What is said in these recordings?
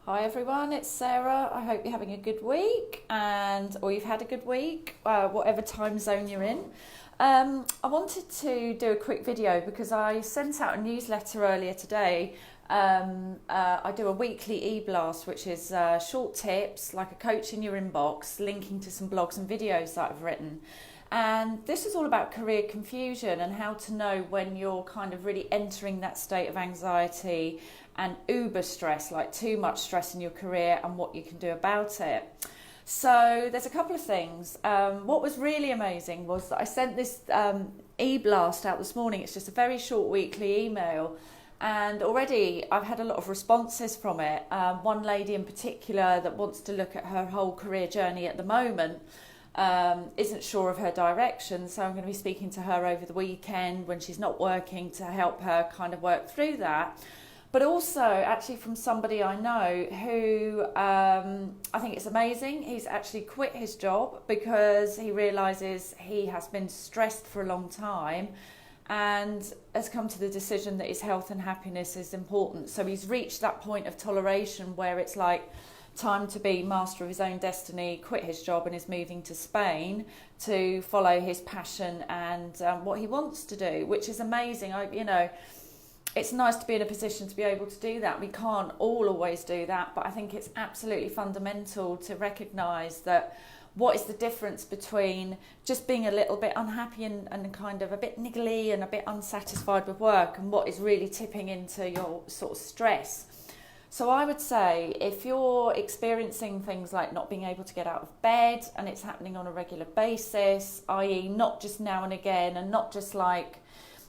Hi everyone, it's Sarah. I hope you're having a good week or you've had a good week, whatever time zone you're in. I wanted to do a quick video because I sent out a newsletter earlier today. I do a weekly e-blast, which is short tips, like a coach in your inbox, linking to some blogs and videos that I've written. And this is all about career confusion and how to know when you're kind of really entering that state of anxiety and uber stress, like too much stress in your career, and what you can do about it. So there's a couple of things. What was really amazing was that I sent this e-blast out this morning. It's just a very short weekly email. And already I've had a lot of responses from it. One lady in particular that wants to look at her whole career journey at the moment isn't sure of her direction, so I'm going to be speaking to her over the weekend when she's not working to help her kind of work through that. But also actually from somebody I know who I think it's amazing. He's actually quit his job because he realises he has been stressed for a long time and has come to the decision that his health and happiness is important. So he's reached that point of toleration where it's like time to be master of his own destiny, quit his job, and is moving to Spain to follow his passion and what he wants to do, which is amazing. It's nice to be in a position to be able to do that. We can't all always do that, but I think it's absolutely fundamental to recognise that what is the difference between just being a little bit unhappy and kind of a bit niggly and a bit unsatisfied with work, and what is really tipping into your sort of stress. So I would say if you're experiencing things like not being able to get out of bed and it's happening on a regular basis, i.e. not just now and again, and not just like,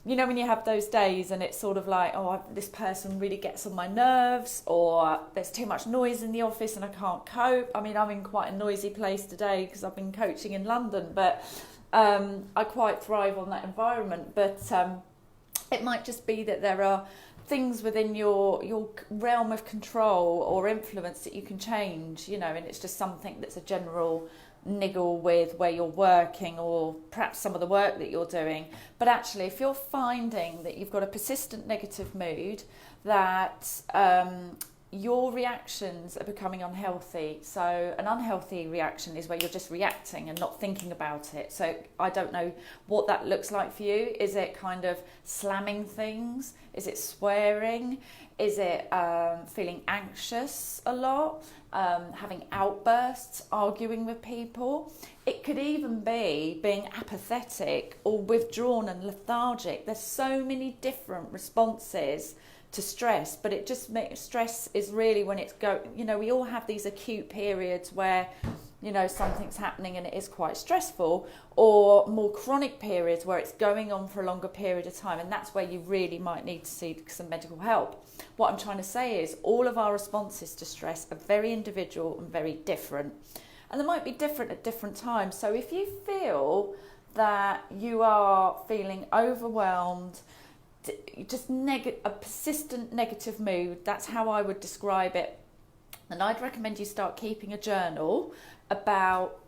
when you have those days and it's sort of like, this person really gets on my nerves, or there's too much noise in the office and I can't cope. I mean, I'm in quite a noisy place today because I've been coaching in London, but I quite thrive on that environment. But it might just be that there are things within your realm of control or influence that you can change, and it's just something that's a general niggle with where you're working or perhaps some of the work that you're doing. But actually, if you're finding that you've got a persistent negative mood, that your reactions are becoming unhealthy. So an unhealthy reaction is where you're just reacting and not thinking about it. So I don't know what that looks like for you. Is it kind of slamming things? Is it swearing? Is it feeling anxious a lot? Having outbursts, arguing with people? It could even be being apathetic or withdrawn and lethargic. There's so many different responses to stress, but it just makes stress is really when it's we all have these acute periods where something's happening and it is quite stressful, or more chronic periods where it's going on for a longer period of time, and that's where you really might need to seek some medical help. What I'm trying to say is all of our responses to stress are very individual and very different, and they might be different at different times. So if you feel that you are feeling overwhelmed, just a persistent negative mood, that's how I would describe it. And I'd recommend you start keeping a journal about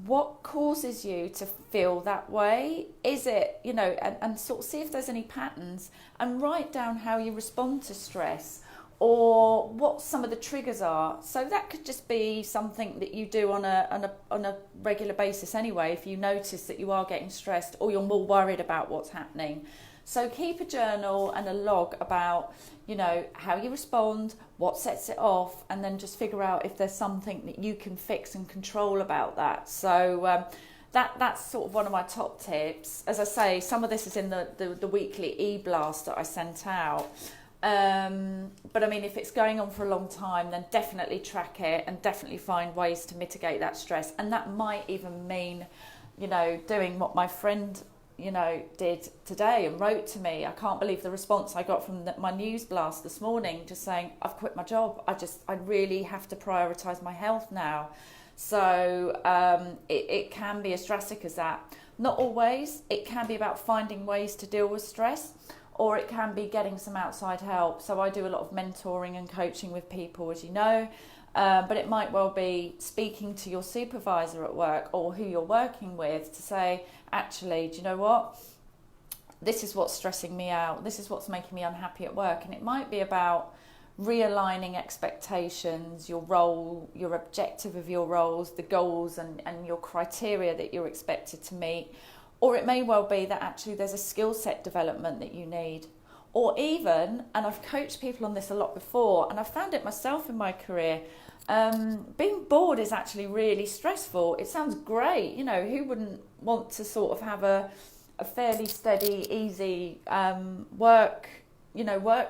what causes you to feel that way. Is it, and sort of see if there's any patterns, and write down how you respond to stress or what some of the triggers are. So that could just be something that you do on a regular basis anyway, if you notice that you are getting stressed or you're more worried about what's happening. So keep a journal and a log about, how you respond, what sets it off, and then just figure out if there's something that you can fix and control about that. So that's sort of one of my top tips. As I say, some of this is in the weekly e-blast that I sent out. But I mean, if it's going on for a long time, then definitely track it and definitely find ways to mitigate that stress. And that might even mean, doing what my friend did today and wrote to me. I can't believe the response I got from my news blast this morning, just saying, I've quit my job. I really have to prioritise my health now. So it can be as drastic as that. Not always. It can be about finding ways to deal with stress, or it can be getting some outside help. So I do a lot of mentoring and coaching with people, as you know. But it might well be speaking to your supervisor at work or who you're working with to say, actually, do you know what? This is what's stressing me out. This is what's making me unhappy at work. And it might be about realigning expectations, your role, your objective of your roles, the goals and your criteria that you're expected to meet. Or it may well be that actually there's a skill set development that you need. Or even, and I've coached people on this a lot before, and I've found it myself in my career, being bored is actually really stressful. It sounds great, you know, who wouldn't want to sort of have a fairly steady, easy work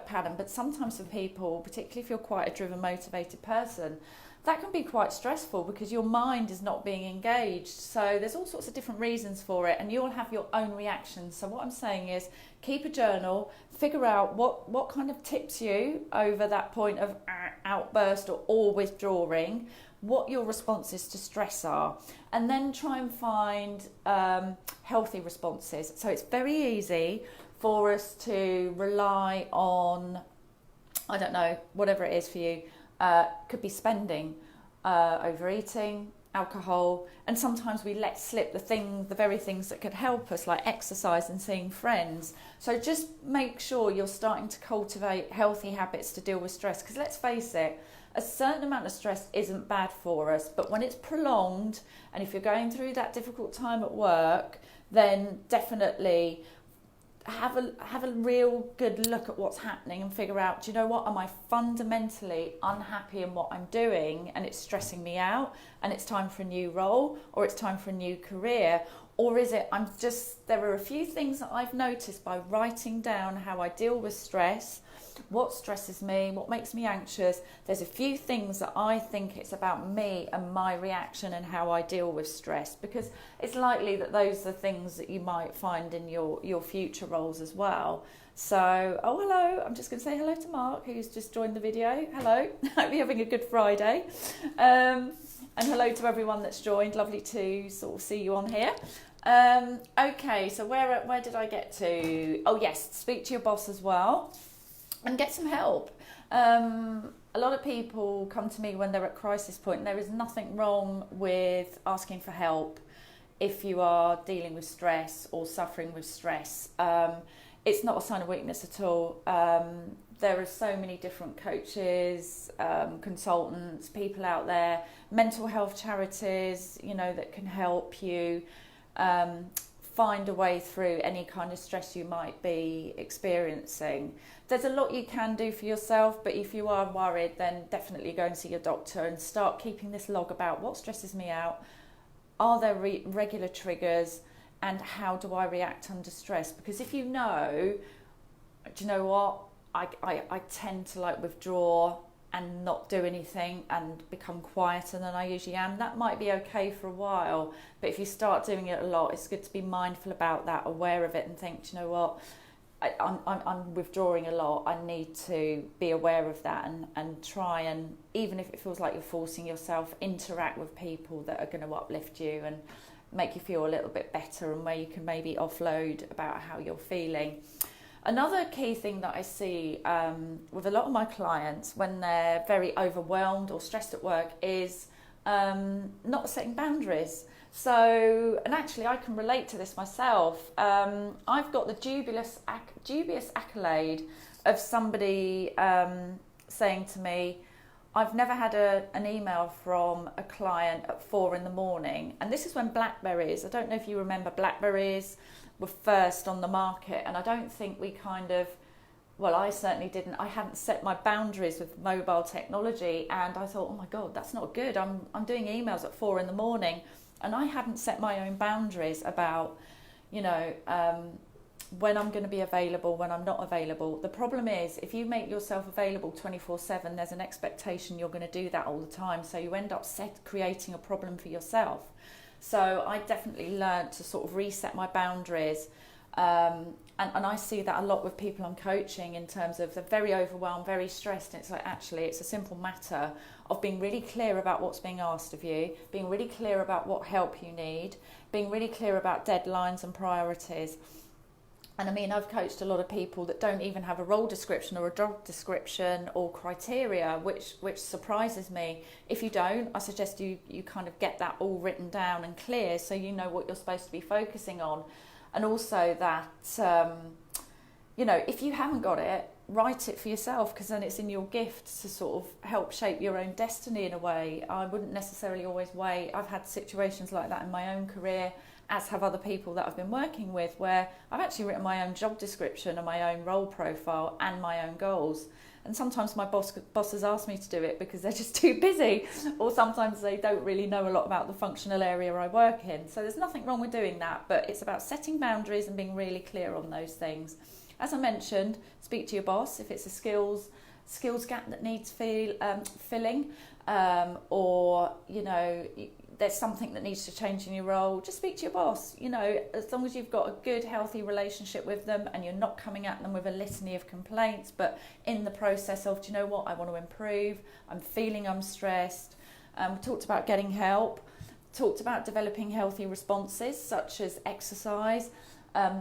pattern? But sometimes for people, particularly if you're quite a driven, motivated person, that can be quite stressful because your mind is not being engaged. So there's all sorts of different reasons for it, and you'll have your own reactions. So what I'm saying is keep a journal, figure out what kind of tips you over that point of outburst or withdrawing, what your responses to stress are, and then try and find healthy responses. So it's very easy for us to rely on, I don't know, whatever it is for you. Could be spending, overeating, alcohol, and sometimes we let slip the very things that could help us, like exercise and seeing friends. So just make sure you're starting to cultivate healthy habits to deal with stress, because let's face it, a certain amount of stress isn't bad for us, but when it's prolonged, and if you're going through that difficult time at work, then definitely have a real good look at what's happening and figure out, do you know what, am I fundamentally unhappy in what I'm doing and it's stressing me out and it's time for a new role or it's time for a new career? Or is it there are a few things that I've noticed by writing down how I deal with stress, what stresses me, what makes me anxious. There's a few things that I think it's about me and my reaction and how I deal with stress, because it's likely that those are things that you might find in your future roles as well. So, oh, hello, I'm just going to say hello to Mark, who's just joined the video. Hello, hope you're having a good Friday. And hello to everyone that's joined. Lovely to sort of see you on here. Okay, so where did I get to? Oh yes, speak to your boss as well and get some help. A lot of people come to me when they're at crisis point, and there is nothing wrong with asking for help if you are dealing with stress or suffering with stress. It's not a sign of weakness at all. There are so many different coaches, consultants, people out there, mental health charities, you know, that can help you find a way through any kind of stress you might be experiencing. There's a lot you can do for yourself, but if you are worried, then definitely go and see your doctor and start keeping this log about what stresses me out. Are there regular triggers? And how do I react under stress? Because if you know, do you know what? I tend to like withdraw and not do anything and become quieter than I usually am. That might be okay for a while, but if you start doing it a lot, it's good to be mindful about that, aware of it, and think, do you know what? I'm withdrawing a lot. I need to be aware of that and try and, even if it feels like you're forcing yourself, interact with people that are going to uplift you and make you feel a little bit better, and where you can maybe offload about how you're feeling. Another key thing that I see with a lot of my clients when they're very overwhelmed or stressed at work is not setting boundaries. So, and actually I can relate to this myself. I've got the dubious accolade of somebody saying to me, I've never had an email from a client at 4 a.m. And this is when Blackberries, I don't know if you remember, Blackberries were first on the market. And I don't think we I certainly didn't. I hadn't set my boundaries with mobile technology. And I thought, oh my God, that's not good. I'm doing emails at 4 a.m. And I hadn't set my own boundaries about, you know, when I'm going to be available, when I'm not available. The problem is, if you make yourself available 24/7, there's an expectation you're going to do that all the time. So you end up creating a problem for yourself. So I definitely learned to sort of reset my boundaries. And I see that a lot with people I'm coaching, in terms of they're very overwhelmed, very stressed. And it's like, actually, it's a simple matter of being really clear about what's being asked of you, being really clear about what help you need, being really clear about deadlines and priorities. And I mean, I've coached a lot of people that don't even have a role description or a job description or criteria, which surprises me. If you don't, I suggest you kind of get that all written down and clear, so you know what you're supposed to be focusing on. And also that, you know, if you haven't got it, write it for yourself, because then it's in your gift to sort of help shape your own destiny in a way. I wouldn't necessarily always wait. I've had situations like that in my own career, as have other people that I've been working with, where I've actually written my own job description and my own role profile and my own goals. And sometimes my bosses ask me to do it because they're just too busy, or sometimes they don't really know a lot about the functional area I work in. So there's nothing wrong with doing that, but it's about setting boundaries and being really clear on those things. As I mentioned, speak to your boss if it's a skills gap that needs filling, or there's something that needs to change in your role. Just speak to your boss. As long as you've got a good, healthy relationship with them and you're not coming at them with a litany of complaints, but in the process of, do you know what, I want to improve, I'm feeling I'm stressed. We talked about getting help, talked about developing healthy responses such as exercise,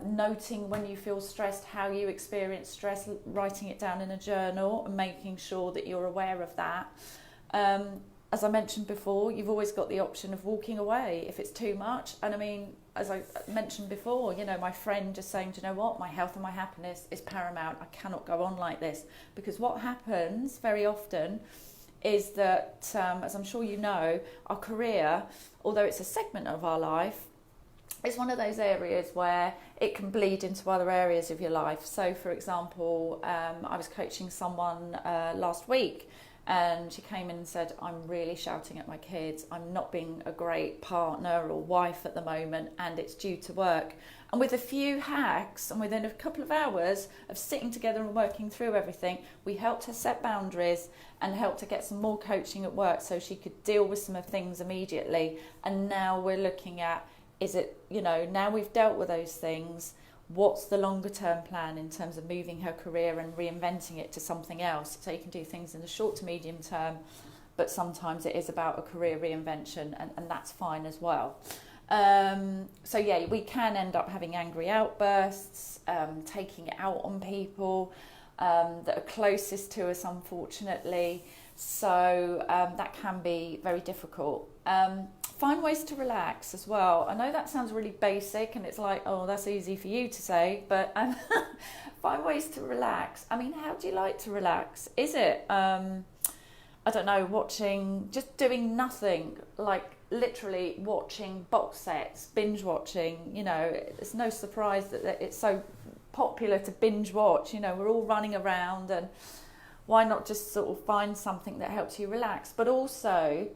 noting when you feel stressed, how you experience stress, writing it down in a journal and making sure that you're aware of that. As I mentioned before, you've always got the option of walking away if it's too much. And I mean, as I mentioned before, my friend just saying, do you know what, my health and my happiness is paramount. I cannot go on like this. Because what happens very often is that, as I'm sure you know, our career, although it's a segment of our life, it's one of those areas where it can bleed into other areas of your life. So, for example, I was coaching someone last week, and she came in and said, I'm really shouting at my kids. I'm not being a great partner or wife at the moment, and it's due to work. And with a few hacks and within a couple of hours of sitting together and working through everything, we helped her set boundaries and helped her get some more coaching at work so she could deal with some of things immediately. And now we're looking at, now we've dealt with those things, what's the longer term plan in terms of moving her career and reinventing it to something else? So you can do things in the short to medium term, but sometimes it is about a career reinvention, and that's fine as well. We can end up having angry outbursts, taking it out on people that are closest to us, unfortunately. So that can be very difficult. Find ways to relax as well. I know that sounds really basic and it's like, oh, that's easy for you to say, but find ways to relax. I mean, how do you like to relax? Is it, I don't know, just doing nothing, like literally watching box sets, binge watching? It's no surprise that it's so popular to binge watch. We're all running around, and why not just sort of find something that helps you relax, but also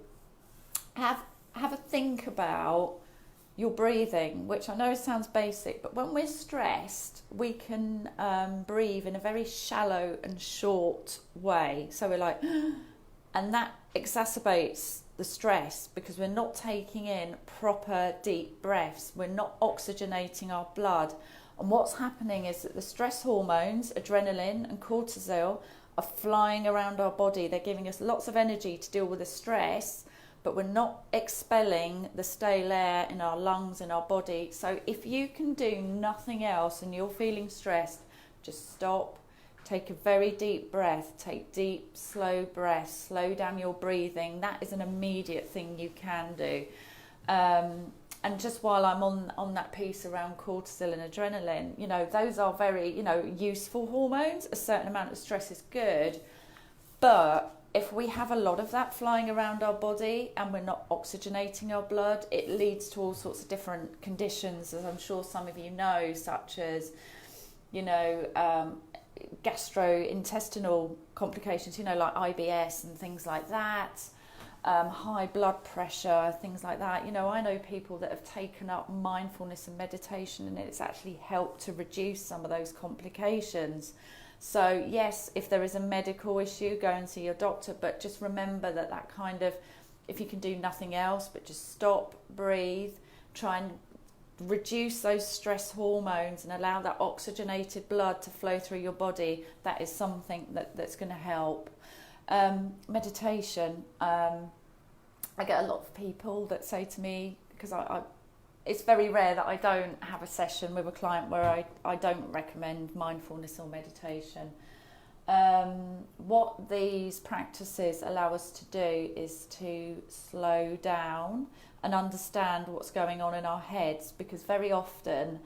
have a think about your breathing, which I know sounds basic, but when we're stressed, we can breathe in a very shallow and short way. So we're like, and that exacerbates the stress because we're not taking in proper deep breaths. We're not oxygenating our blood. And what's happening is that the stress hormones, adrenaline and cortisol, are flying around our body. They're giving us lots of energy to deal with the stress, but we're not expelling the stale air in our lungs, in our body. So if you can do nothing else and you're feeling stressed, just stop, take a very deep breath, take deep, slow breaths, slow down your breathing. That is an immediate thing you can do. And just while I'm on that piece around cortisol and adrenaline, those are very, useful hormones. A certain amount of stress is good, but if we have a lot of that flying around our body and we're not oxygenating our blood, it leads to all sorts of different conditions, as I'm sure some of you know, such as, gastrointestinal complications, like IBS and things like that, high blood pressure, things like that. I know people that have taken up mindfulness and meditation, and it's actually helped to reduce some of those complications. So yes, if there is a medical issue, go and see your doctor, but just remember that kind of, if you can do nothing else, but just stop, breathe, try and reduce those stress hormones and allow that oxygenated blood to flow through your body. That is something that's going to help. Meditation. I get a lot of people that say to me, because it's very rare that I don't have a session with a client where I don't recommend mindfulness or meditation. What these practices allow us to do is to slow down and understand what's going on in our heads, because very often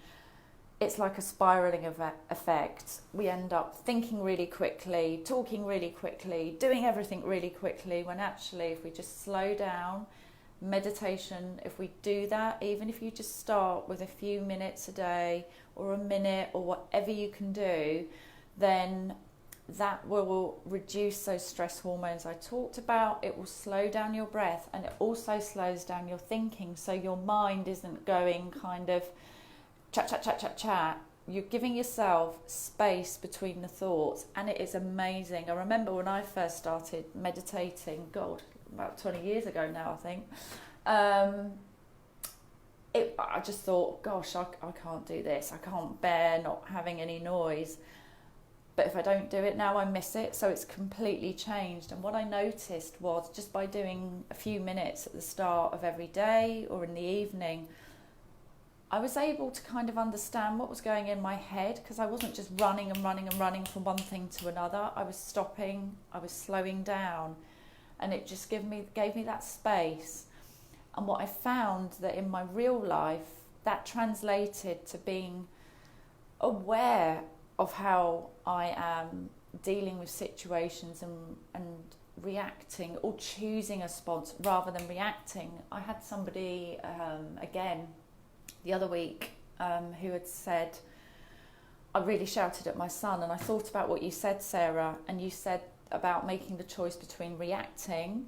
it's like a spiraling effect. We end up thinking really quickly, talking really quickly, doing everything really quickly, when actually if we just slow down, meditation, if we do that, even if you just start with a few minutes a day or a minute or whatever you can do, then that will reduce those stress hormones I talked about. It will slow down your breath, and it also slows down your thinking, so your mind isn't going kind of chat. You're giving yourself space between the thoughts, and it is amazing. I remember when I first started meditating, God, about 20 years ago now, I think. I just thought, gosh, I can't do this. I can't bear not having any noise. But if I don't do it now, I miss it. So it's completely changed. And what I noticed was, just by doing a few minutes at the start of every day or in the evening, I was able to kind of understand what was going in my head, because I wasn't just running from one thing to another. I was stopping, I was slowing down, and it just gave me that space. And what I found, that in my real life, that translated to being aware of how I am dealing with situations and reacting, or choosing a response rather than reacting. I had somebody, again, the other week, who had said, I really shouted at my son, and I thought about what you said, Sarah, and you said about making the choice between reacting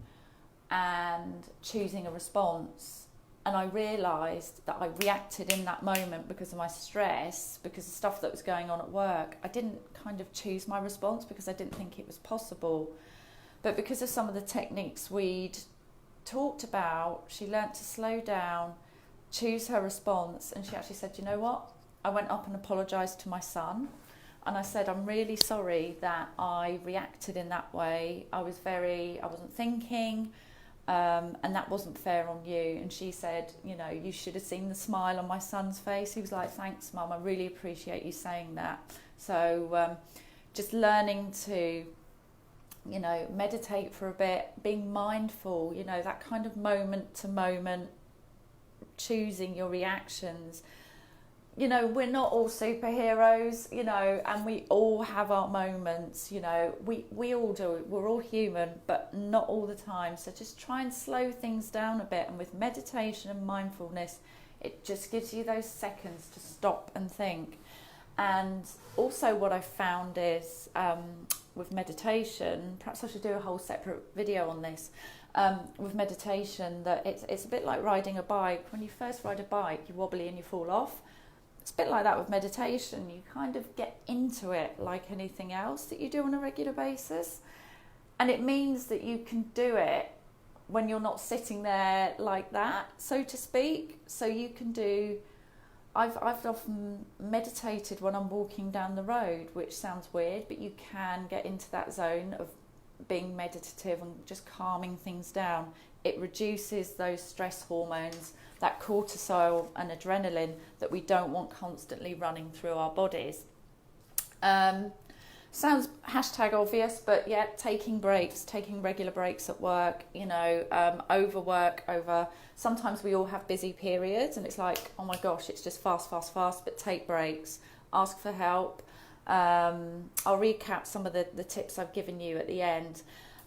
and choosing a response. And I realised that I reacted in that moment because of my stress, because of stuff that was going on at work. I didn't kind of choose my response because I didn't think it was possible. But because of some of the techniques we'd talked about, she learnt to slow down, choose her response, and she actually said, you know what? I went up and apologised to my son, and I said, I'm really sorry that I reacted in that way. I wasn't thinking, and that wasn't fair on you. And she said, you know, you should have seen the smile on my son's face. He was like, thanks, Mum, I really appreciate you saying that. So just learning to, you know, meditate for a bit, being mindful, you know, that kind of moment to moment, choosing your reactions. You know, we're not all superheroes, you know, and we all have our moments, you know, we all do it. We're all human, but not all the time. So just try and slow things down a bit. And with meditation and mindfulness, it just gives you those seconds to stop and think. And also what I found is, with meditation, perhaps I should do a whole separate video on this, with meditation, that it's a bit like riding a bike. When you first ride a bike, you're wobbly and you fall off. It's a bit like that with meditation. You kind of get into it like anything else that you do on a regular basis. And it means that you can do it when you're not sitting there like that, so to speak. So you can do, I've often meditated when I'm walking down the road, which sounds weird, but you can get into that zone of being meditative and just calming things down. It reduces those stress hormones, that cortisol and adrenaline that we don't want constantly running through our bodies. Sounds hashtag obvious, but yeah, taking regular breaks at work, you know, sometimes we all have busy periods and it's like, oh my gosh, it's just fast, but take breaks, ask for help. I'll recap some of the tips I've given you at the end.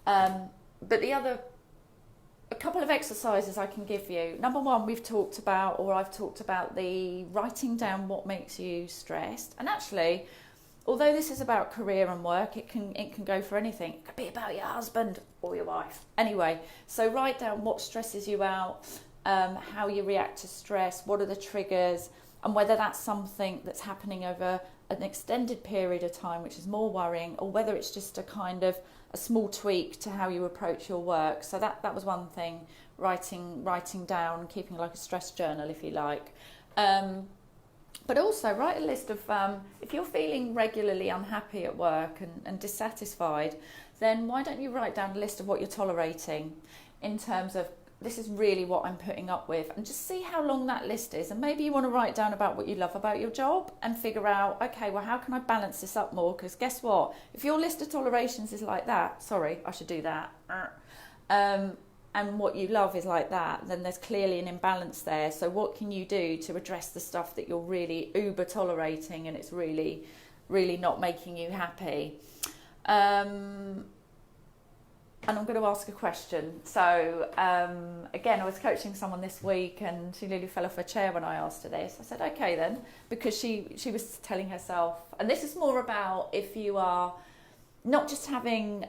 But a couple of exercises I can give you. Number one, I've talked about the writing down what makes you stressed. And actually, although this is about career and work, it can go for anything. It could be about your husband or your wife. Anyway, so write down what stresses you out, how you react to stress, what are the triggers, and whether that's something that's happening over an extended period of time, which is more worrying, or whether it's just a kind of a small tweak to how you approach your work. So that was one thing, writing down, keeping like a stress journal, if you like. But also write a list of, if you're feeling regularly unhappy at work and dissatisfied, then why don't you write down a list of what you're tolerating, in terms of, this is really what I'm putting up with, and just see how long that list is. And maybe you want to write down about what you love about your job and figure out, okay, well, how can I balance this up more? Because guess what? If your list of tolerations is like that, sorry, I should do that. And and what you love is like that, then there's clearly an imbalance there. So what can you do to address the stuff that you're really uber tolerating and it's really, really not making you happy? And I'm going to ask a question. So again, I was coaching someone this week and she nearly fell off her chair when I asked her this. I said, okay then, because she was telling herself, and this is more about if you are not just having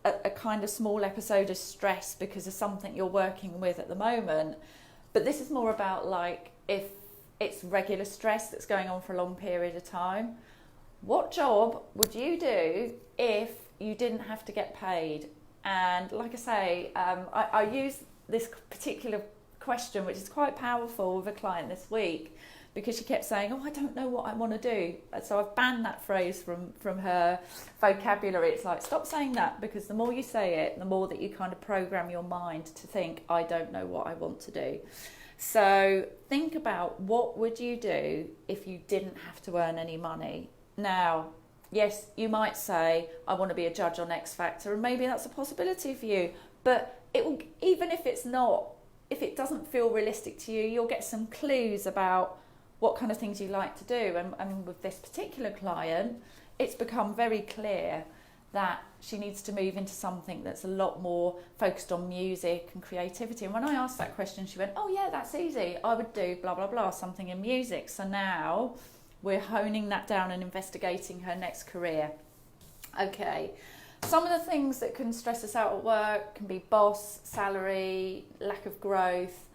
a kind of small episode of stress because of something you're working with at the moment, but this is more about like if it's regular stress that's going on for a long period of time. What job would you do if you didn't have to get paid? And like I say, I use this particular question, which is quite powerful, with a client this week, because she kept saying, oh, I don't know what I want to do. So I've banned that phrase from her vocabulary. It's like, stop saying that, because the more you say it, the more that you kind of program your mind to think, I don't know what I want to do. So think about, what would you do if you didn't have to earn any money? Now, yes, you might say, I want to be a judge on X Factor, and maybe that's a possibility for you. But it will, even if it's not, if it doesn't feel realistic to you, you'll get some clues about what kind of things you like to do. And with this particular client, it's become very clear that she needs to move into something that's a lot more focused on music and creativity. And when I asked that question, she went, oh yeah, that's easy. I would do blah, blah, blah, something in music. So now we're honing that down and investigating her next career. Okay, some of the things that can stress us out at work can be boss, salary, lack of growth,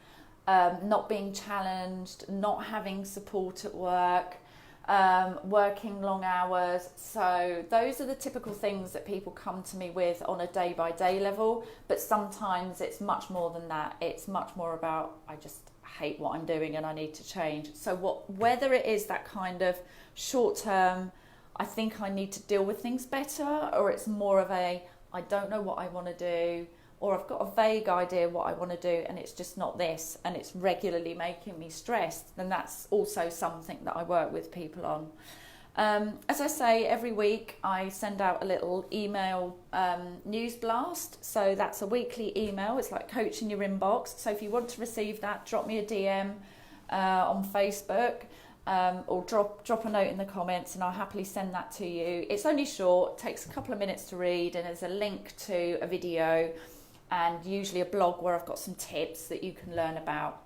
not being challenged, not having support at work, working long hours. So those are the typical things that people come to me with on a day-by-day level, but sometimes it's much more than that. It's much more about, I just hate what I'm doing and I need to change. So whether it is that kind of short term, I think I need to deal with things better, or it's more of a, I don't know what I want to do, or I've got a vague idea what I want to do and it's just not this, and it's regularly making me stressed, then that's also something that I work with people on. As I say, every week I send out a little email news blast. So that's a weekly email. It's like coaching your inbox. So if you want to receive that, drop me a DM on Facebook, or drop a note in the comments and I'll happily send that to you. It's only short, takes a couple of minutes to read, and there's a link to a video and usually a blog where I've got some tips that you can learn about.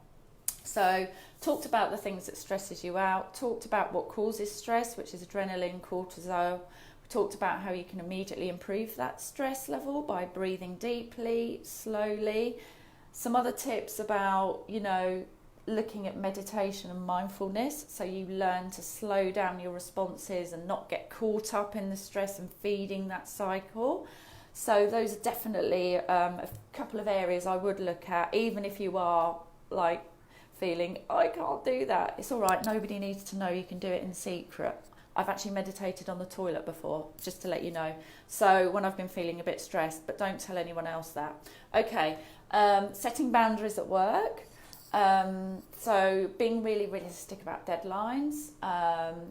So talked about the things that stresses you out, talked about what causes stress, which is adrenaline, cortisol. We talked about how you can immediately improve that stress level by breathing deeply, slowly. Some other tips about, looking at meditation and mindfulness, so you learn to slow down your responses and not get caught up in the stress and feeding that cycle. So those are definitely a couple of areas I would look at, even if you are like feeling, I can't do that. It's all right, nobody needs to know, you can do it in secret. I've actually meditated on the toilet before, just to let you know. So when I've been feeling a bit stressed, but don't tell anyone else that. Okay, setting boundaries at work. So being really realistic about deadlines,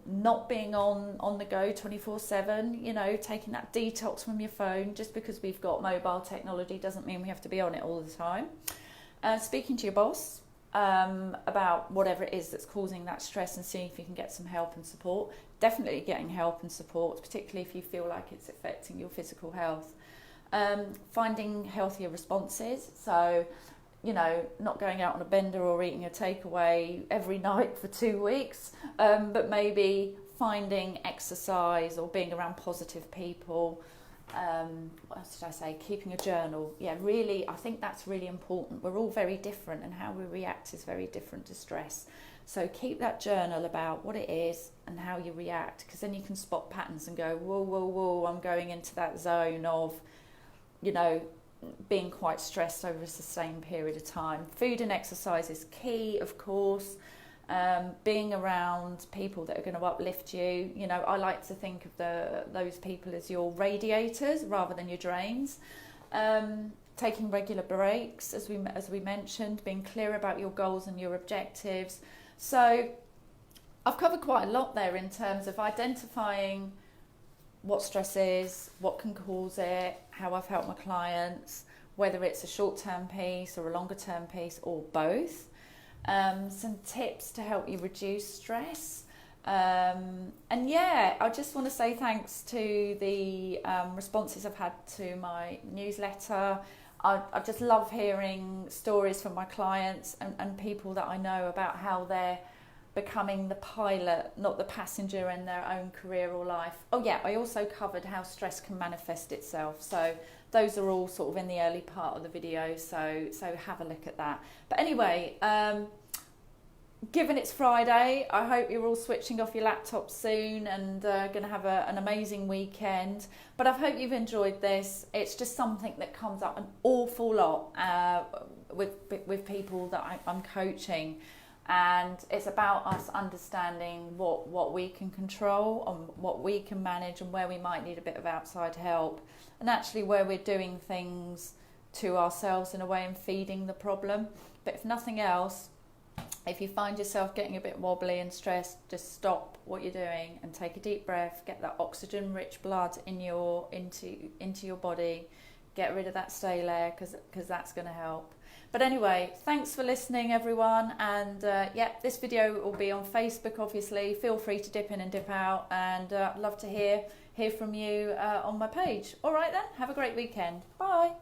not being on the go 24/7, taking that detox from your phone. Just because we've got mobile technology doesn't mean we have to be on it all the time. Speaking to your boss about whatever it is that's causing that stress and seeing if you can get some help and support. Definitely getting help and support, particularly if you feel like it's affecting your physical health. Finding healthier responses, so not going out on a bender or eating a takeaway every night for 2 weeks, but maybe finding exercise or being around positive people. What else did I say? Keeping a journal. Yeah, really, I think that's really important. We're all very different and how we react is very different to stress. So keep that journal about what it is and how you react, because then you can spot patterns and go, whoa, I'm going into that zone of, being quite stressed over a sustained period of time. Food and exercise is key, of course. Being around people that are going to uplift you. I like to think of those people as your radiators rather than your drains. Taking regular breaks, as we mentioned, being clear about your goals and your objectives. So I've covered quite a lot there in terms of identifying what stress is, what can cause it, how I've helped my clients, whether it's a short-term piece or a longer-term piece or both. Some tips to help you reduce stress. And yeah, I just want to say thanks to the responses I've had to my newsletter. I just love hearing stories from my clients and people that I know about how they're becoming the pilot, not the passenger in their own career or life. Oh yeah, I also covered how stress can manifest itself. So those are all sort of in the early part of the video. So have a look at that. But anyway, given it's Friday, I hope you're all switching off your laptops soon and going to have an amazing weekend. But I hope you've enjoyed this. It's just something that comes up an awful lot with people that I'm coaching. And it's about us understanding what we can control and what we can manage and where we might need a bit of outside help. And actually where we're doing things to ourselves in a way and feeding the problem. But if nothing else, if you find yourself getting a bit wobbly and stressed, just stop what you're doing and take a deep breath, get that oxygen-rich blood into your body, get rid of that stale air because that's going to help. But anyway, thanks for listening, everyone. And yeah, this video will be on Facebook, obviously. Feel free to dip in and dip out. And I'd love to hear from you on my page. All right then, have a great weekend. Bye.